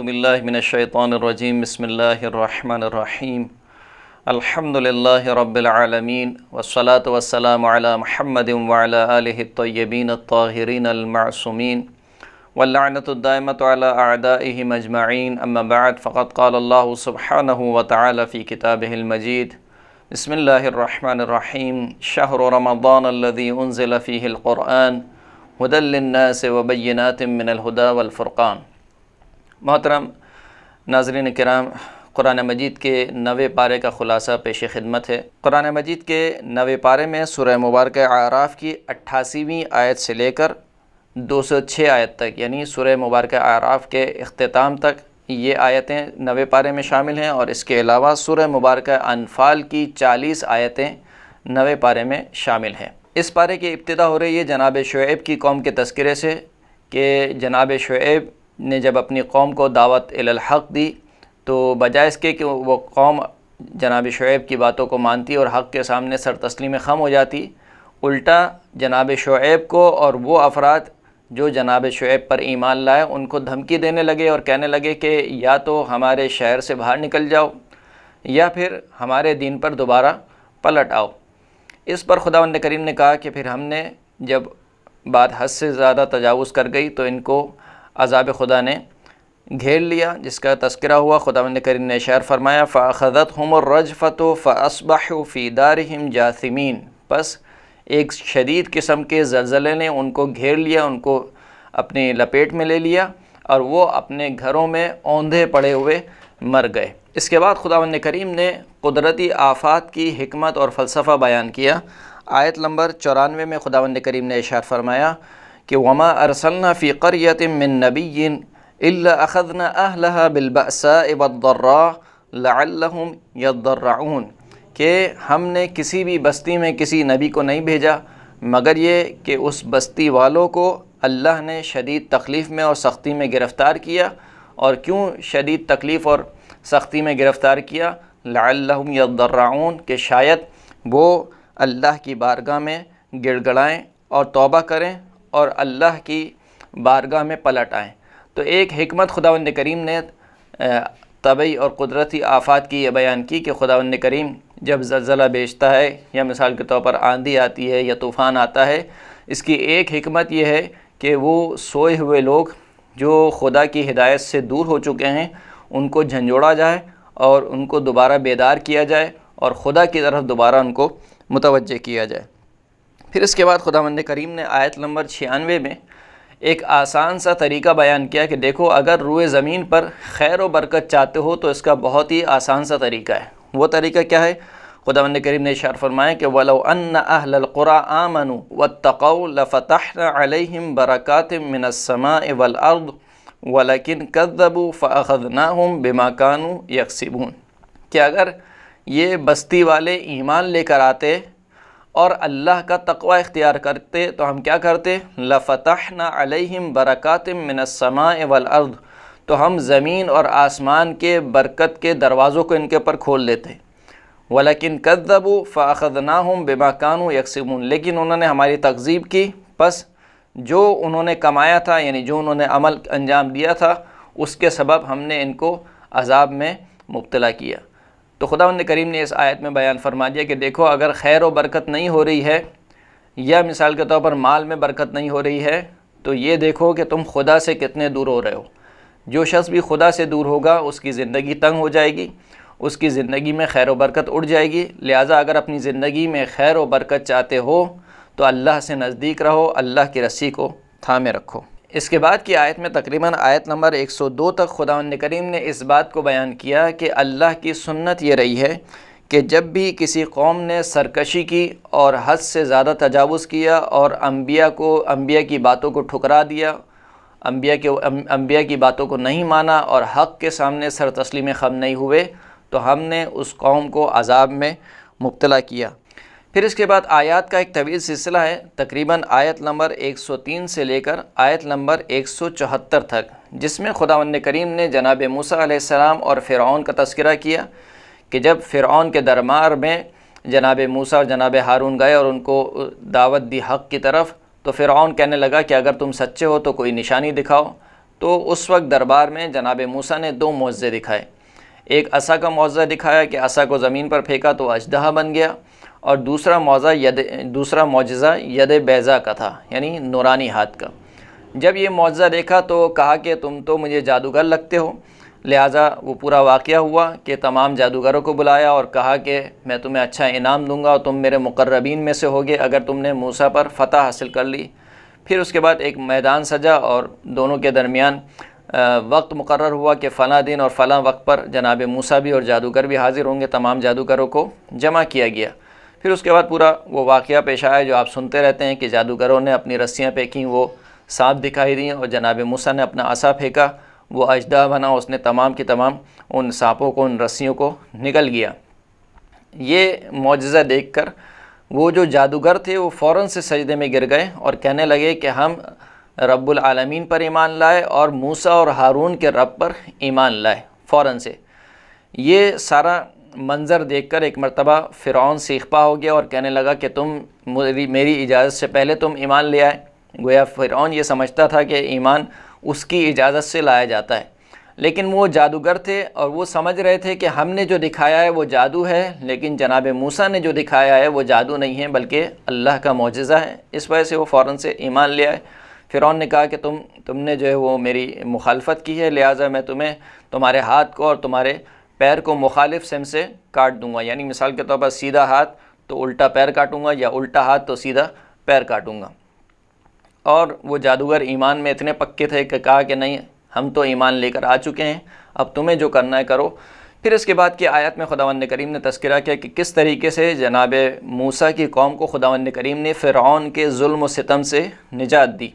باللہ من الشیطان الرجیم بسم اللہ الرحمن الرحیم الحمدللہ رب العالمین والصلاة والسلام علی محمد وعلی آلہ الطیبین الطاہرین المعصومین واللعنۃ الدائمۃ علی اعدائہم اجمعین اما بعد فقد قال اللہ سبحانہ وتعالی فی کتابہ المجید بسم اللہ الرحمن الرحیم شہر رمضان الذی انزل فیہ القرآن ہدی للناس وبینات من الہدی والفرقان۔ محترم ناظرین کرام، قرآن مجید کے 90 پارے کا خلاصہ پیش خدمت ہے۔ قرآن مجید کے 90 پارے میں سورہ مبارکہ اعراف کی 88ویں آیت سے لے کر 206 آیت تک، یعنی سورہ مبارکہ اعراف کے اختتام تک یہ آیتیں 90 پارے میں شامل ہیں، اور اس کے علاوہ سورہ مبارکہ انفال کی 40 آیتیں 90 پارے میں شامل ہیں۔ اس پارے کی ابتدا ہو رہی ہے جناب شعیب کی قوم کے تذکرے سے کہ جناب شعیب نے جب اپنی قوم کو دعوت الی الحق دی تو بجائے اس کے کہ وہ قوم جناب شعیب کی باتوں کو مانتی اور حق کے سامنے سر تسلیم خم ہو جاتی، الٹا جناب شعیب کو اور وہ افراد جو جناب شعیب پر ایمان لائے ان کو دھمکی دینے لگے اور کہنے لگے کہ یا تو ہمارے شہر سے باہر نکل جاؤ یا پھر ہمارے دین پر دوبارہ پلٹ آؤ۔ اس پر خداوند کریم نے کہا کہ پھر ہم نے جب بات حد سے زیادہ تجاوز کر گئی تو ان کو عذاب خدا نے گھیر لیا، جس کا تذکرہ ہوا۔ خداوند کریم نے اشار فرمایا فَأَخَذَتْهُمُ الرَّجْفَةُ فَأَصْبَحُوا فِي دَارِهِمْ جَاثِمِينَ، پس ایک شدید قسم کے زلزلے نے ان کو گھیر لیا، ان کو اپنی لپیٹ میں لے لیا اور وہ اپنے گھروں میں اوندھے پڑے ہوئے مر گئے۔ اس کے بعد خداوند کریم نے قدرتی آفات کی حکمت اور فلسفہ بیان کیا۔ آیت نمبر 94 میں خداوند کریم نے ارشاد فرمایا کہ وَمَا أَرْسَلْنَا فِي قَرْيَةٍ مِّن نَّبِيٍّ إِلَّا أَخَذْنَا أَهْلَهَا بِالْبَأْسَاءِ وَالضَّرَّاءِ لَعَلَّهُمْ يَضَّرَّعُونَ کہ ہم نے کسی بھی بستی میں کسی نبی کو نہیں بھیجا مگر یہ کہ اس بستی والوں کو اللہ نے شدید تکلیف میں اور سختی میں گرفتار کیا۔ اور کیوں شدید تکلیف اور سختی میں گرفتار کیا؟ لعلہم یضرعون کہ شاید وہ اللہ کی بارگاہ میں گڑ گڑائیں اور توبہ کریں اور اللہ کی بارگاہ میں پلٹ آئیں۔ تو ایک حکمت خداوند کریم نے طبعی اور قدرتی آفات کی یہ بیان کی کہ خداوند کریم جب زلزلہ بھیجتا ہے یا مثال کے طور پر آندھی آتی ہے یا طوفان آتا ہے، اس کی ایک حکمت یہ ہے کہ وہ سوئے ہوئے لوگ جو خدا کی ہدایت سے دور ہو چکے ہیں ان کو جھنجھوڑا جائے اور ان کو دوبارہ بیدار کیا جائے اور خدا کی طرف دوبارہ ان کو متوجہ کیا جائے۔ پھر اس کے بعد خداوند کریم نے آیت نمبر 96 میں ایک آسان سا طریقہ بیان کیا کہ دیکھو اگر روئے زمین پر خیر و برکت چاہتے ہو تو اس کا بہت ہی آسان سا طریقہ ہے۔ وہ طریقہ کیا ہے؟ خداوند کریم نے ارشاد فرمایا کہ وَلَوْ أَنَّ أَهْلَ الْقُرَىٰ آمَنُوا وَاتَّقَوْا لَفَتَحْنَا عَلَيْهِمْ بَرَكَاتٍ مِّنَ السَّمَاءِ وَالْأَرْضِ وَلَكِنْ كَذَّبُوا فَأَخَذْنَاهُمْ بِمَا كَانُوا يَكْسِبُونَ کہ اگر یہ بستی والے ایمان لے کر آتے اور اللہ کا تقوی اختیار کرتے تو ہم کیا کرتے؟ لَفَتَحْنَا عَلَيْهِمْ بَرَكَاتٍ مِّنَ السَّمَاءِ وَالْأَرْضِ تو ہم زمین اور آسمان کے برکت کے دروازوں کو ان کے پر کھول دیتے۔ وَلَكِنْ كَذَّبُوا فَأَخَذْنَاهُمْ بِمَا كَانُوا يَكْسِبُونَ لیکن انہوں نے ہماری تکذیب کی، پس جو انہوں نے کمایا تھا یعنی جو انہوں نے عمل انجام دیا تھا اس کے سبب ہم نے ان کو عذاب میں مبتلا کیا۔ تو خداوند کریم نے اس آیت میں بیان فرما دیا کہ دیکھو اگر خیر و برکت نہیں ہو رہی ہے یا مثال کے طور پر مال میں برکت نہیں ہو رہی ہے تو یہ دیکھو کہ تم خدا سے کتنے دور ہو رہے ہو۔ جو شخص بھی خدا سے دور ہوگا اس کی زندگی تنگ ہو جائے گی، اس کی زندگی میں خیر و برکت اڑ جائے گی۔ لہٰذا اگر اپنی زندگی میں خیر و برکت چاہتے ہو تو اللہ سے نزدیک رہو، اللہ کی رسی کو تھامے رکھو۔ اس کے بعد کی آیت میں تقریباً آیت نمبر 102 تک خداوند کریم نے اس بات کو بیان کیا کہ اللہ کی سنت یہ رہی ہے کہ جب بھی کسی قوم نے سرکشی کی اور حد سے زیادہ تجاوز کیا اور انبیاء کی باتوں کو ٹھکرا دیا، انبیاء کی باتوں کو نہیں مانا اور حق کے سامنے سر تسلیم خم نہیں ہوئے تو ہم نے اس قوم کو عذاب میں مبتلا کیا۔ پھر اس کے بعد آیات کا ایک طویل سلسلہ ہے، تقریباً آیت نمبر 103 سے لے کر آیت نمبر 174 تک، جس میں خداوند کریم نے جناب موسیٰ علیہ السلام اور فرعون کا تذکرہ کیا کہ جب فرعون کے دربار میں جناب موسیٰ اور جناب ہارون گئے اور ان کو دعوت دی حق کی طرف، تو فرعون کہنے لگا کہ اگر تم سچے ہو تو کوئی نشانی دکھاؤ۔ تو اس وقت دربار میں جناب موسیٰ نے 2 معجزے دکھائے۔ ایک عصا کا معجزہ دکھایا کہ عصا کو زمین پر پھینکا تو اژدہا بن گیا، اور دوسرا معجزہ ید بیضا کا تھا، یعنی نورانی ہاتھ کا۔ جب یہ معجزہ دیکھا تو کہا کہ تم تو مجھے جادوگر لگتے ہو، لہٰذا وہ پورا واقعہ ہوا کہ تمام جادوگروں کو بلایا اور کہا کہ میں تمہیں اچھا انعام دوں گا اور تم میرے مقربین میں سے ہوگے اگر تم نے موسیٰ پر فتح حاصل کر لی۔ پھر اس کے بعد ایک میدان سجا اور دونوں کے درمیان وقت مقرر ہوا کہ فلاں دن اور فلاں وقت پر جناب موسیٰ بھی اور جادوگر بھی حاضر ہوں گے، تمام جادوگروں کو جمع کیا گیا۔ پھر اس کے بعد پورا وہ واقعہ پیش آیا جو آپ سنتے رہتے ہیں کہ جادوگروں نے اپنی رسیاں پھینکیں، وہ سانپ دکھائی دیں، اور جناب موسیٰ نے اپنا عصا پھینکا، وہ اژدہا بنا، اس نے تمام کی تمام ان سانپوں کو، ان رسیوں کو نگل گیا۔ یہ معجزہ دیکھ کر وہ جو جادوگر تھے وہ فوراً سے سجدے میں گر گئے اور کہنے لگے کہ ہم رب العالمین پر ایمان لائے اور موسیٰ اور ہارون کے رب پر ایمان لائے فوراً سے۔ یہ سارا منظر دیکھ کر ایک مرتبہ فرعون سیخپا ہو گیا اور کہنے لگا کہ تم میری اجازت سے پہلے تم ایمان لے آئے۔ گویا فرعون یہ سمجھتا تھا کہ ایمان اس کی اجازت سے لایا جاتا ہے، لیکن وہ جادوگر تھے اور وہ سمجھ رہے تھے کہ ہم نے جو دکھایا ہے وہ جادو ہے، لیکن جناب موسیٰ نے جو دکھایا ہے وہ جادو نہیں ہے بلکہ اللہ کا معجزہ ہے۔ اس وجہ سے وہ فوراً سے ایمان لے آئے۔ فرعون نے کہا کہ تم نے جو ہے وہ میری مخالفت کی ہے، لہٰذا میں تمہیں تمہارے ہاتھ کو اور تمہارے پیر کو مخالف سمت سے کاٹ دوں گا، یعنی مثال کے طور پر سیدھا ہاتھ تو الٹا پیر کاٹوں گا، یا الٹا ہاتھ تو سیدھا پیر کاٹوں گا۔ اور وہ جادوگر ایمان میں اتنے پکے تھے کہ کہا کہ نہیں، ہم تو ایمان لے کر آ چکے ہیں، اب تمہیں جو کرنا ہے کرو۔ پھر اس کے بعد کی آیت میں خداوند کریم نے تذکرہ کیا کہ کس طریقے سے جناب موسیٰ کی قوم کو خداوند کریم نے فرعون کے ظلم و ستم سے نجات دی،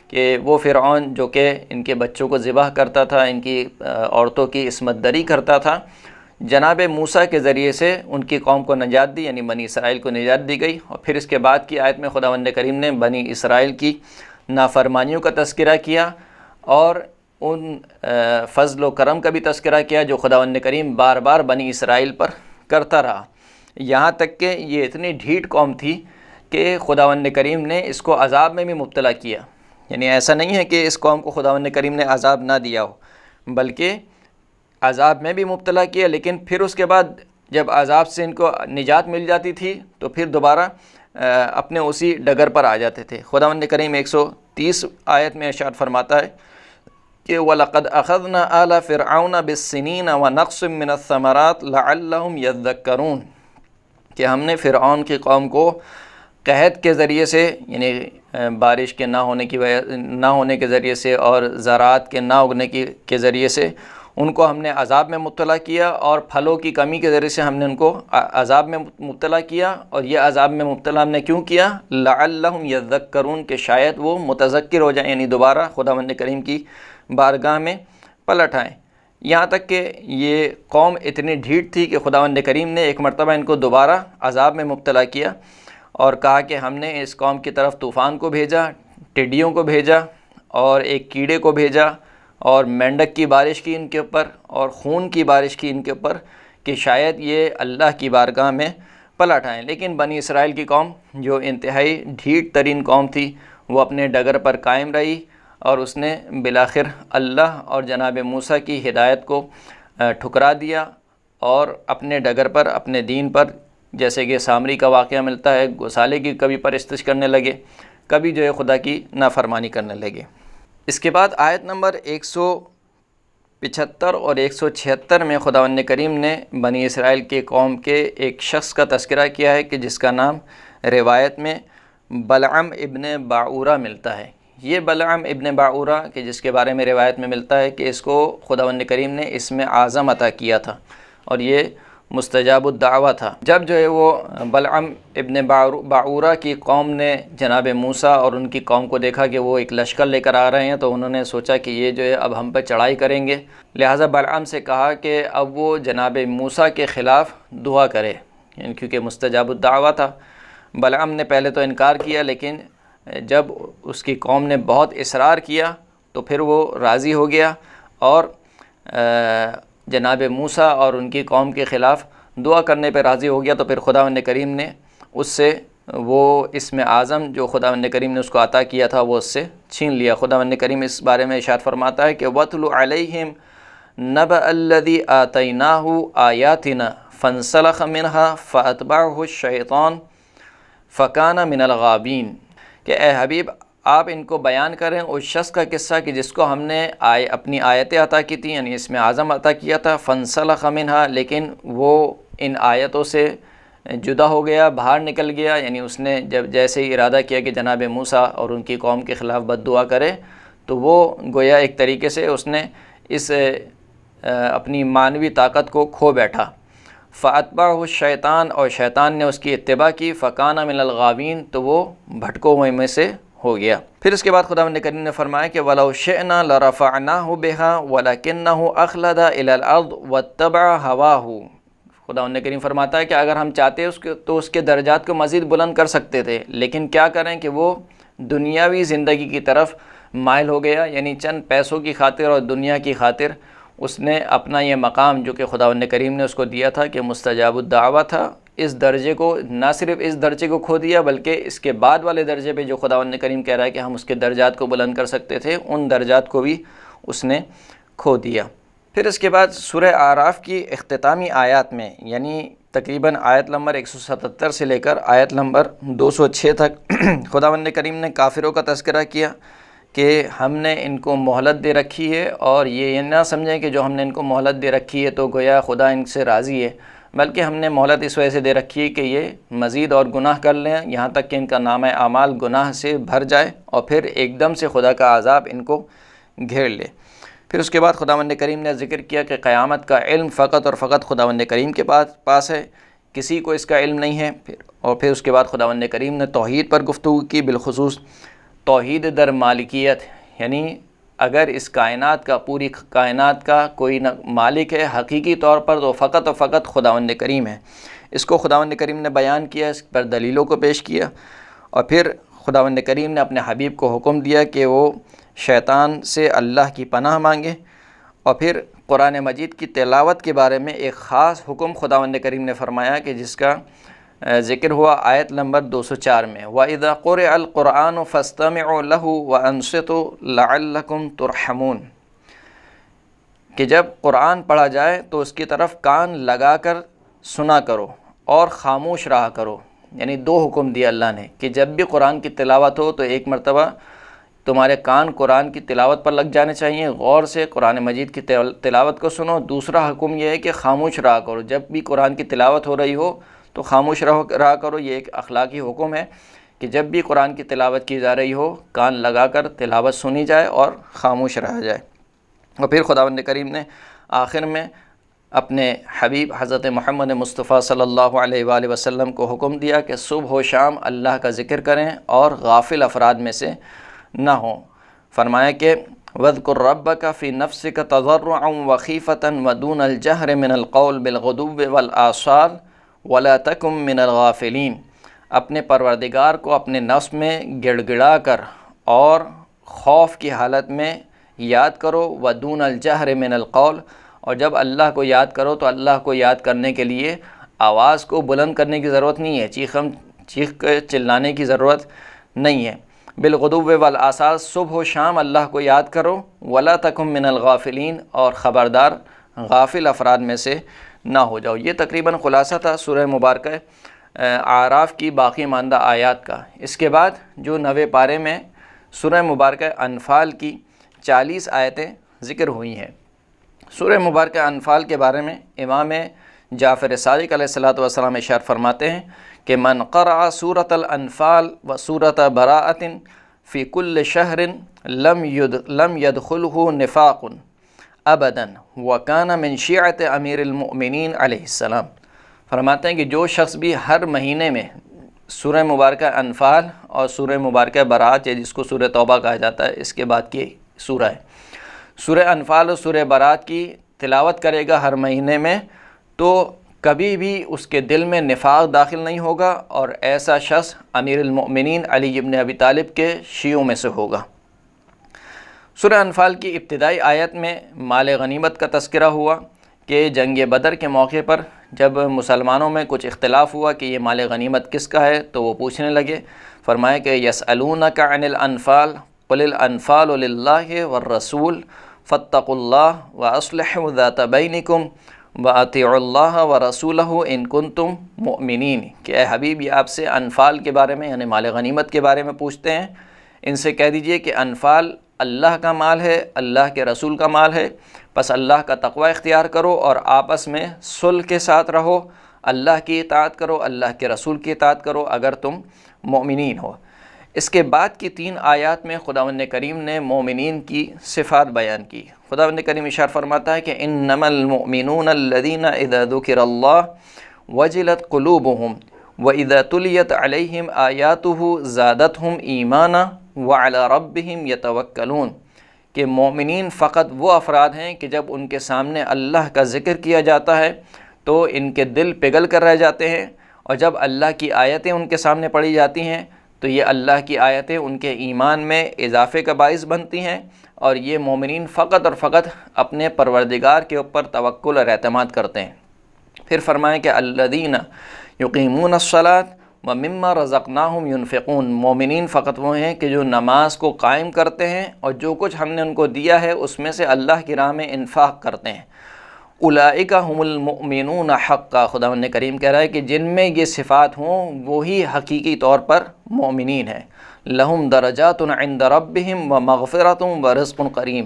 کہ وہ فرعون جو کہ ان کے بچوں کو ذبح کرتا تھا، ان کی عورتوں کی عصمت دری کرتا تھا، جناب موسیٰ کے ذریعے سے ان کی قوم کو نجات دی، یعنی بنی اسرائیل کو نجات دی گئی۔ اور پھر اس کے بعد کی آیت میں خداوند کریم نے بنی اسرائیل کی نافرمانیوں کا تذکرہ کیا اور ان فضل و کرم کا بھی تذکرہ کیا جو خداوند کریم بار بار بنی اسرائیل پر کرتا رہا، یہاں تک کہ یہ اتنی ڈھیٹ قوم تھی کہ خداوند کریم نے اس کو عذاب میں بھی مبتلا کیا۔ یعنی ایسا نہیں ہے کہ اس قوم کو خداوند کریم نے عذاب نہ دیا ہو، بلکہ عذاب میں بھی مبتلا کیا، لیکن پھر اس کے بعد جب عذاب سے ان کو نجات مل جاتی تھی تو پھر دوبارہ اپنے اسی ڈگر پر آ جاتے تھے۔ خداوند کریم 130 آیت میں ارشاد فرماتا ہے کہ وَلَقَدْ أَخَذْنَا آلَ فِرْعَوْنَ بِالسِّنِينَ وَنَقْصٍ مِّنَ الثَّمَرَاتِ لَعَلَّهُمْ يَذَّكَّرُونَ کہ ہم نے فرعون کی قوم کو قحط کے ذریعے سے، یعنی بارش کے نہ ہونے کے ذریعے سے اور زراعت کے نہ اگنے کے ذریعے سے ان کو ہم نے عذاب میں مبتلا کیا، اور پھلوں کی کمی کے ذریعے سے ہم نے ان کو عذاب میں مبتلا کیا۔ اور یہ عذاب میں مبتلا ہم نے کیوں کیا؟ لعلہم یذکرون کہ شاید وہ متذکر ہو جائیں، یعنی دوبارہ خداوند کریم کی بارگاہ میں پلٹ آئیں۔ یہاں تک کہ یہ قوم اتنی ڈھیٹ تھی کہ خداوند کریم نے ایک مرتبہ ان کو دوبارہ عذاب میں مبتلا کیا اور کہا کہ ہم نے اس قوم کی طرف طوفان کو بھیجا، ٹڈیوں کو بھیجا اور ایک کیڑے کو بھیجا اور مینڈک کی بارش کی ان کے اوپر اور خون کی بارش کی ان کے اوپر کہ شاید یہ اللہ کی بارگاہ میں پلٹ آئیں۔ لیکن بنی اسرائیل کی قوم جو انتہائی ڈھیٹ ترین قوم تھی وہ اپنے ڈگر پر قائم رہی اور اس نے بالآخر اللہ اور جناب موسیٰ کی ہدایت کو ٹھکرا دیا اور اپنے ڈگر پر، اپنے دین پر، جیسے کہ سامری کا واقعہ ملتا ہے، گوسالے کی کبھی پرستش کرنے لگے، کبھی جو ہے خدا کی نافرمانی کرنے لگے۔ اس کے بعد آیت نمبر 175 اور 176 میں خداوند کریم نے بنی اسرائیل کے قوم کے ایک شخص کا تذکرہ کیا ہے کہ جس کا نام روایت میں بلعم ابن باعورہ ملتا ہے۔ یہ بلعم ابن باعورہ کہ جس کے بارے میں روایت میں ملتا ہے کہ اس کو خداوند کریم نے اسم اعظم عطا کیا تھا اور یہ مستجاب الدعوہ تھا۔ جب جو ہے وہ بلعم ابن باعورہ کی قوم نے جناب موسیٰ اور ان کی قوم کو دیکھا کہ وہ ایک لشکر لے کر آ رہے ہیں تو انہوں نے سوچا کہ یہ جو ہے اب ہم پر چڑھائی کریں گے، لہٰذا بلعم سے کہا کہ اب وہ جناب موسیٰ کے خلاف دعا کرے، یعنی کیونکہ مستجاب الدعوہ تھا۔ بلعم نے پہلے تو انکار کیا، لیکن جب اس کی قوم نے بہت اصرار کیا تو پھر وہ راضی ہو گیا اور جناب موسیٰ اور ان کی قوم کے خلاف دعا کرنے پہ راضی ہو گیا۔ تو پھر خداوند کریم نے اس سے وہ اسم اعظم جو خداوند کریم نے اس کو عطا کیا تھا وہ اس سے چھین لیا۔ خداوند کریم اس بارے میں ارشاد فرماتا ہے کہ وَاتْلُ عَلَيْهِمْ نَبَأَ الَّذِي آتَيْنَاهُ آيَاتِنَا فَانْسَلَخَ مِنْهَا فَأَتْبَعَهُ الشَّيْطَانُ فَكَانَ مِنَ الْغَابِينَ کہ اے حبیب آپ ان کو بیان کریں اس شخص کا قصہ کہ جس کو ہم نے اپنی آیتیں عطا کی تھیں، یعنی اسم اعظم عطا کیا تھا، فَانْسَلَخَ مِنْهَا لیکن وہ ان آیتوں سے جدا ہو گیا، باہر نکل گیا، یعنی اس نے جب جیسے ہی ارادہ کیا کہ جناب موسیٰ اور ان کی قوم کے خلاف بد دعا کرے تو وہ گویا ایک طریقے سے اس نے اس اپنی معنوی طاقت کو کھو بیٹھا۔ فَأَتْبَعَهُ الشَّيْطَانُ اور شیطان نے اس کی اتباع کی، فَكَانَ مِنَ الْغَاوِينَ تو وہ بھٹکوں ہوئے میں سے ہو گیا۔ پھر اس کے بعد خداوند کریم نے فرمایا کہ وَلَوْ شِئْنَا لَرَفَعْنَاهُ بِهَا وَلَكِنَّهُ أَخْلَدَ إِلَى الْأَرْضِ وَاتَّبَعَ هَوَاهُ خداوند کریم فرماتا ہے کہ اگر ہم چاہتے تو اس کے درجات کو مزید بلند کر سکتے تھے، لیکن کیا کریں کہ وہ دنیاوی زندگی کی طرف مائل ہو گیا، یعنی چند پیسوں کی خاطر اور دنیا کی خاطر اس نے اپنا یہ مقام جو کہ خداوند کریم نے اس کو دیا تھا کہ مستجاب الدعوہ تھا، اس درجے کو نہ صرف اس درجے کو کھو دیا بلکہ اس کے بعد والے درجے پہ جو خداوند کریم کہہ رہا ہے کہ ہم اس کے درجات کو بلند کر سکتے تھے، ان درجات کو بھی اس نے کھو دیا۔ پھر اس کے بعد سورہ اعراف کی اختتامی آیات میں، یعنی تقریباً آیت نمبر 177 سے لے کر آیت نمبر 206 تک خداوند کریم نے کافروں کا تذکرہ کیا کہ ہم نے ان کو مہلت دے رکھی ہے، اور یہ نہ سمجھیں کہ جو ہم نے ان کو مہلت دے رکھی ہے تو گویا خدا ان سے راضی ہے، بلکہ ہم نے مہلت اس وجہ سے دے رکھی ہے کہ یہ مزید اور گناہ کر لیں یہاں تک کہ ان کا نامہ اعمال گناہ سے بھر جائے اور پھر ایک دم سے خدا کا عذاب ان کو گھیر لے۔ پھر اس کے بعد خداوند کریم نے ذکر کیا کہ قیامت کا علم فقط اور فقط خداوند کریم کے پاس ہے، کسی کو اس کا علم نہیں ہے۔ اور پھر اس کے بعد خداوند کریم نے توحید پر گفتگو کی، بالخصوص توحید در مالکیت، یعنی اگر اس کائنات کا، پوری کائنات کا کوئی مالک ہے حقیقی طور پر تو فقط اور فقط خداوند کریم ہے۔ اس کو خداوند کریم نے بیان کیا، اس پر دلیلوں کو پیش کیا، اور پھر خداوند کریم نے اپنے حبیب کو حکم دیا کہ وہ شیطان سے اللہ کی پناہ مانگے، اور پھر قرآن مجید کی تلاوت کے بارے میں ایک خاص حکم خداوند کریم نے فرمایا کہ جس کا ذکر ہوا آیت نمبر 204 میں، وَإِذَا قُرِئَ الْقُرْآنُ فَاسْتَمِعُوا لَهُ وَأَنصِتُوا لَعَلَّكُمْ تُرْحَمُونَ کہ جب قرآن پڑھا جائے تو اس کی طرف کان لگا کر سنا کرو اور خاموش رہا کرو۔ یعنی دو حکم دیا اللہ نے کہ جب بھی قرآن کی تلاوت ہو تو ایک مرتبہ تمہارے کان قرآن کی تلاوت پر لگ جانے چاہیے، غور سے قرآن مجید کی تلاوت کو سنو۔ دوسرا حکم یہ ہے کہ خاموش رہا کرو، جب بھی قرآن کی تلاوت ہو رہی ہو تو خاموش رہا کرو۔ یہ ایک اخلاقی حکم ہے کہ جب بھی قرآن کی تلاوت کی جا رہی ہو کان لگا کر تلاوت سنی جائے اور خاموش رہا جائے۔ اور پھر خداوند کریم نے آخر میں اپنے حبیب حضرت محمد مصطفیٰ صلی اللہ علیہ وآلہ وسلم کو حکم دیا کہ صبح و شام اللہ کا ذکر کریں اور غافل افراد میں سے نہ ہوں۔ فرمایا کہ وَاذْكُرْ رَبَّكَ فِي نَفْسِكَ تَضَرُّعًا وَخِيفَةً وَدُونَ الْجَهْرِ مِنَ الْقَوْلِ بِالْغُدُوِّ وَالْآصَالِ وَلَا تَكُن مِّنَ الْغَافِلِينَ اپنے پروردگار کو اپنے نفس میں گڑ گڑا کر اور خوف کی حالت میں یاد کرو، وَدُونَ الْجَهْرِ مِنَ الْقَوْلِ اور جب اللہ کو یاد کرو تو اللہ کو یاد کرنے کے لیے آواز کو بلند کرنے کی ضرورت نہیں ہے، چیخ کے چلانے کی ضرورت نہیں ہے۔ بالغدو والآصال صبح و شام اللہ کو یاد کرو، ولا تکن من الغافلین اور خبردار غافل افراد میں سے نہ ہو جاؤ۔ یہ تقریباً خلاصہ تھا سورہ مبارکہ اعراف کی باقی ماندہ آیات کا۔ اس کے بعد جو 9ویں پارے میں سورہ مبارکہ انفال کی 40 آیتیں ذکر ہوئی ہیں۔ سورہ مبارکہ انفال کے بارے میں امام جعفر صادق علیہ السلام ارشاد فرماتے ہیں کہ من قرأ سورۃ الانفال و سورۃ براءۃ فی کل شہر لم يدخلہ نفاق ابدا وکان من شیعۃ امیر المؤمنین علیہ السلام۔ فرماتے ہیں کہ جو شخص بھی ہر مہینے میں سورہ مبارکہ انفال اور سورہ مبارکہ براءت جس کو سورہ توبہ کہا جاتا ہے اس کے بعد کی سورہ ہے، سورہ انفال اور سورہ براءت کی تلاوت کرے گا ہر مہینے میں تو کبھی بھی اس کے دل میں نفاق داخل نہیں ہوگا، اور ایسا شخص امیر المؤمنین علی ابن ابی طالب کے شیعوں میں سے ہوگا۔ سورہ انفال کی ابتدائی آیت میں مال غنیمت کا تذکرہ ہوا کہ جنگ بدر کے موقع پر جب مسلمانوں میں کچھ اختلاف ہوا کہ یہ مال غنیمت کس کا ہے تو وہ پوچھنے لگے، فرمایا کہ یسألونک عن الانفال قل الانفال للہ والرسول فاتقوا اللہ واصلحوا ذات بینکم وَأَطِيعُوا اللَّهَ وَرَسُولَهُ إِن كُنتُم مُؤْمِنِينَ کہ اے حبیب یہ آپ سے انفال کے بارے میں یعنی مال غنیمت کے بارے میں پوچھتے ہیں، ان سے کہہ دیجئے کہ انفال اللہ کا مال ہے، اللہ کے رسول کا مال ہے، پس اللہ کا تقوی اختیار کرو اور آپس میں صلح کے ساتھ رہو، اللہ کی اطاعت کرو، اللہ کے رسول کی اطاعت کرو اگر تم مومنین ہو۔ اس کے بعد کی 3 آیات میں خداوند کریم نے مومنین کی صفات بیان کی۔ خداوند کریم ارشاد فرماتا ہے کہ انما المؤمنون الذین اذا ذکر اللہ وجلت قلوبهم واذا تلیت علیہم آیاتہ زادتہم ایمانا وعلی ربہم یتوکلون کہ مومنین فقط وہ افراد ہیں کہ جب ان کے سامنے اللہ کا ذکر کیا جاتا ہے تو ان کے دل پگھل کر رہ جاتے ہیں، اور جب اللہ کی آیتیں ان کے سامنے پڑھی جاتی ہیں تو یہ اللہ کی آیتیں ان کے ایمان میں اضافے کا باعث بنتی ہیں، اور یہ مومنین فقط اور فقط اپنے پروردگار کے اوپر توکل اور اعتماد کرتے ہیں۔ پھر فرمائیں کہ الذین یقیمون الصلاۃ ومما رزقناہم ینفقون مومنین فقط وہ ہیں کہ جو نماز کو قائم کرتے ہیں اور جو کچھ ہم نے ان کو دیا ہے اس میں سے اللہ کی راہ میں انفاق کرتے ہیں۔ اولئک هم المؤمنون حقا خداوند کریم کہہ رہا ہے کہ جن میں یہ صفات ہوں وہی حقیقی طور پر مومنین ہیں۔ لہم درجات عند ربہم ومغفرۃ ورزق کریم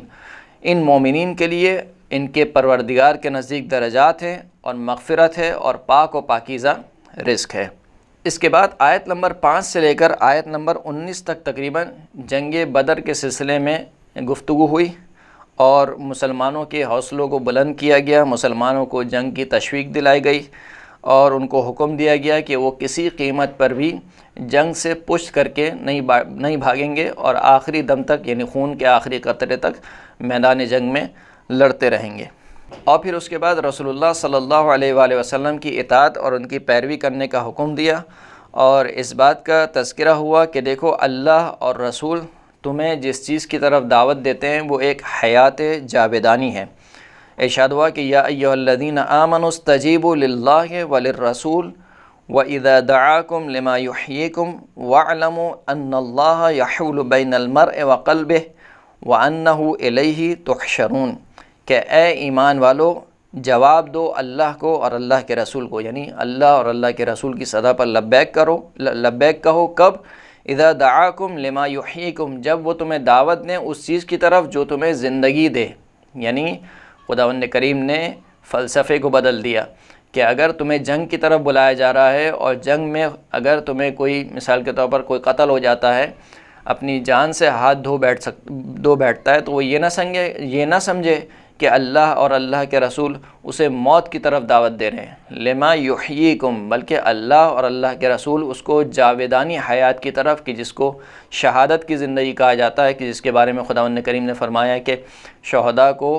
ان مومنین کے لیے ان کے پروردگار کے نزدیک درجات ہیں اور مغفرت ہے اور پاک و پاکیزہ رزق ہے۔ اس کے بعد آیت نمبر 5 سے لے کر آیت نمبر 19 تک تقریباً جنگ بدر کے سلسلے میں گفتگو ہوئی اور مسلمانوں کے حوصلوں کو بلند کیا گیا، مسلمانوں کو جنگ کی تشویق دلائی گئی اور ان کو حکم دیا گیا کہ وہ کسی قیمت پر بھی جنگ سے پشت کر کے نہیں بھاگیں گے اور آخری دم تک یعنی خون کے آخری قطرے تک میدان جنگ میں لڑتے رہیں گے۔ اور پھر اس کے بعد رسول اللہ صلی اللہ علیہ وآلہ وسلم کی اطاعت اور ان کی پیروی کرنے کا حکم دیا، اور اس بات کا تذکرہ ہوا کہ دیکھو اللہ اور رسول تمہیں جس چیز کی طرف دعوت دیتے ہیں وہ ایک حیات جاودانی ہے۔ ارشاد ہوا کہ یا ایھا الذین آمنوا استجیبوا للہ وللرسول وَإِذَا دَعَاكُمْ لِمَا يُحْيِيكُمْ وَاعْلَمُوا أَنَّ اللَّهَ يَحُولُ بَيْنَ الْمَرْءِ وَقَلْبِهِ وَأَنَّهُ إِلَيْهِ تُحْشَرُونَ کہ اے ایمان والو جواب دو اللہ کو اور اللہ کے رسول کو، یعنی اللہ اور اللہ کے رسول کی صدا پر لبیک کہو کب؟ اذا دعاکم لما یحییکم جب وہ تمہیں دعوت دیں اس چیز کی طرف جو تمہیں زندگی دے، یعنی خداوند کریم نے فلسفے کو بدل دیا کہ اگر تمہیں جنگ کی طرف بلایا جا رہا ہے اور جنگ میں اگر تمہیں کوئی مثال کے طور پر کوئی قتل ہو جاتا ہے، اپنی جان سے ہاتھ دھو بیٹھتا ہے تو وہ یہ نہ سمجھے کہ اللہ اور اللہ کے رسول اسے موت کی طرف دعوت دے رہے ہیں، لما یحییکم بلکہ اللہ اور اللہ کے رسول اس کو جاودانی حیات کی طرف کہ جس کو شہادت کی زندگی کہا جاتا ہے، کہ جس کے بارے میں خداوند کریم نے فرمایا کہ شہداء کو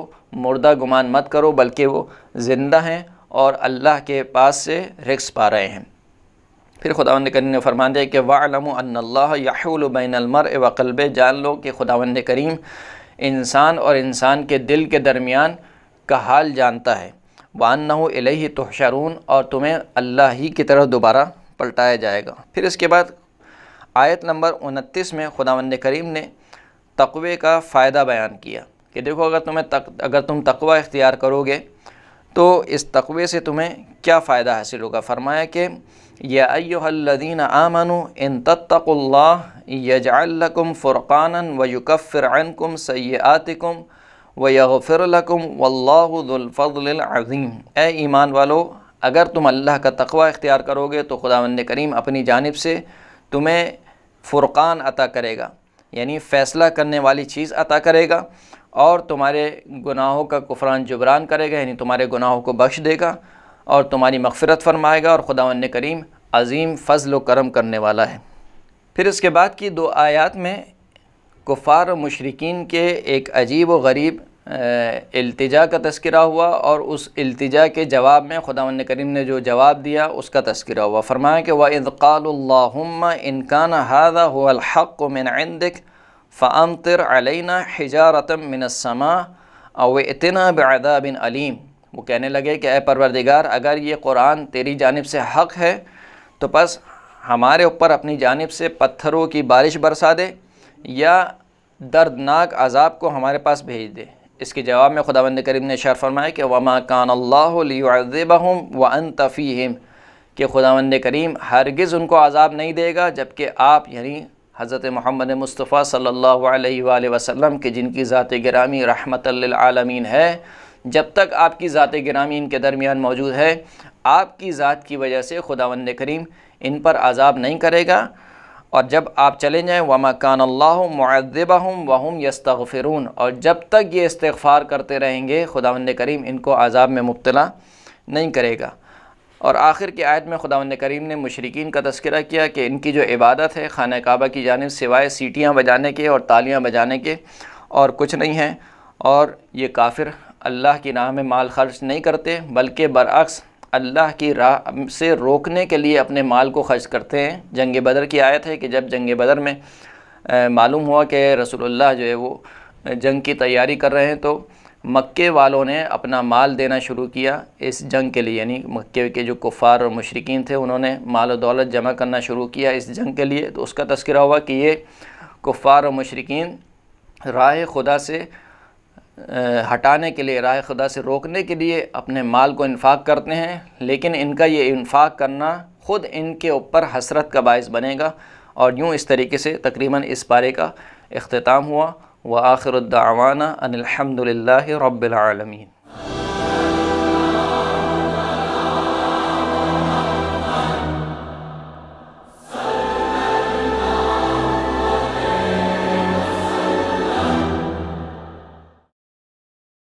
مردہ گمان مت کرو بلکہ وہ زندہ ہیں اور اللہ کے پاس سے رزق پا رہے ہیں۔ پھر خداوند کریم نے فرما دیا کہ وَاعْلَمُوا أَنَّ اللَّهَ يَحُولُ بَيْنَ الْمَرْءِ وَقَلْبِهِ جان لو کہ خداوند کریم انسان اور انسان کے دل کے درمیان کا حال جانتا ہے، وَأَنَّهُ إِلَيْهِ تُحْشَرُونَ اور تمہیں اللہ ہی کی طرف دوبارہ پلٹایا جائے گا۔ پھر اس کے بعد آیت نمبر 29 میں خداوند کریم نے تقوی کا فائدہ بیان کیا کہ دیکھو اگر تم تقوی اختیار کرو گے تو اس تقوی سے تمہیں کیا فائدہ حاصل ہوگا۔ فرمایا کہ یا ایھا الذین آمنوا ان تتقوا اللہ یجعل لکم فرقانا ویکفر عنکم سیئاتکم ویغفر لکم واللہ ذو الفضل العظیم اے ایمان والو اگر تم اللہ کا تقوی اختیار کرو گے تو خداوند کریم اپنی جانب سے تمہیں فرقان عطا کرے گا، یعنی فیصلہ کرنے والی چیز عطا کرے گا، اور تمہارے گناہوں کا کفران جبران کرے گا، یعنی تمہارے گناہوں کو بخش دے گا اور تمہاری مغفرت فرمائے گا، اور خداوند کریم عظیم فضل و کرم کرنے والا ہے۔ پھر اس کے بعد کی 2 آیات میں کفار و مشرکین کے ایک عجیب و غریب التجا کا تذکرہ ہوا، اور اس التجا کے جواب میں خداوند کریم نے جو جواب دیا اس کا تذکرہ ہوا۔ فرمایا کہ وَإِذْ قَالُوا اللَّهُمَّ إِنْ كَانَ هَذَا هُوَ الْحَقُّ مِنْ عِنْدِكَ فَأَمْطِرْ عَلَيْنَا حِجَارَةً مِنَ السَّمَاءِ أَوْ ائْتِنَا بِعَذَابٍ أَلِيمٍ وہ کہنے لگے کہ اے پروردگار، اگر یہ قرآن تیری جانب سے حق ہے تو بس ہمارے اوپر اپنی جانب سے پتھروں کی بارش برسا دے یا دردناک عذاب کو ہمارے پاس بھیج دے۔ اس کے جواب میں خداوند کریم نے ارشاد فرمایا کہ وَمَا كَانَ اللَّهُ لِيُعَذِّبَهُمْ وَأَنْتَ فِيهِمْ، کہ خداوند کریم ہرگز ان کو عذاب نہیں دے گا جبکہ آپ یعنی حضرت محمد مصطفیٰ صلی اللہ علیہ وآلہ وسلم کہ جن کی ذات گرامی رحمت للعالمین ہے، جب تک آپ کی ذات گرامی ان کے درمیان موجود ہے، آپ کی ذات کی وجہ سے خداوند کریم ان پر عذاب نہیں کرے گا، اور جب آپ چلے جائیں وَمَا كَانَ اللَّهُ مُعَذِّبَهُمْ وَهُمْ يَسْتَغْفِرُونَ، اور جب تک یہ استغفار کرتے رہیں گے خداوند کریم ان کو عذاب میں مبتلا نہیں کرے گا۔ اور آخر کی آیت میں خداوند کریم نے مشرکین کا تذکرہ کیا کہ ان کی جو عبادت ہے خانہ کعبہ کی جانب سوائے سیٹیاں بجانے کے اور تالیاں بجانے کے اور کچھ نہیں ہے، اور یہ کافر اللہ کی راہ میں مال خرچ نہیں کرتے بلکہ برعکس اللہ کی راہ سے روکنے کے لیے اپنے مال کو خرچ کرتے ہیں۔ جنگ بدر کی آیت ہے کہ جب جنگ بدر میں معلوم ہوا کہ رسول اللہ جو ہے وہ جنگ کی تیاری کر رہے ہیں تو مکے والوں نے اپنا مال دینا شروع کیا اس جنگ کے لیے، یعنی مکے کے جو کفار اور مشرکین تھے انہوں نے مال و دولت جمع کرنا شروع کیا اس جنگ کے لیے۔ تو اس کا تذکرہ ہوا کہ یہ کفار اور مشرکین راہ خدا سے ہٹانے کے لیے، راہ خدا سے روکنے کے لیے اپنے مال کو انفاق کرتے ہیں، لیکن ان کا یہ انفاق کرنا خود ان کے اوپر حسرت کا باعث بنے گا۔ اور یوں اس طریقے سے تقریباً اس پارے کا اختتام ہوا۔ وآخر الدعوانا ان الحمد للہ رب العالمین۔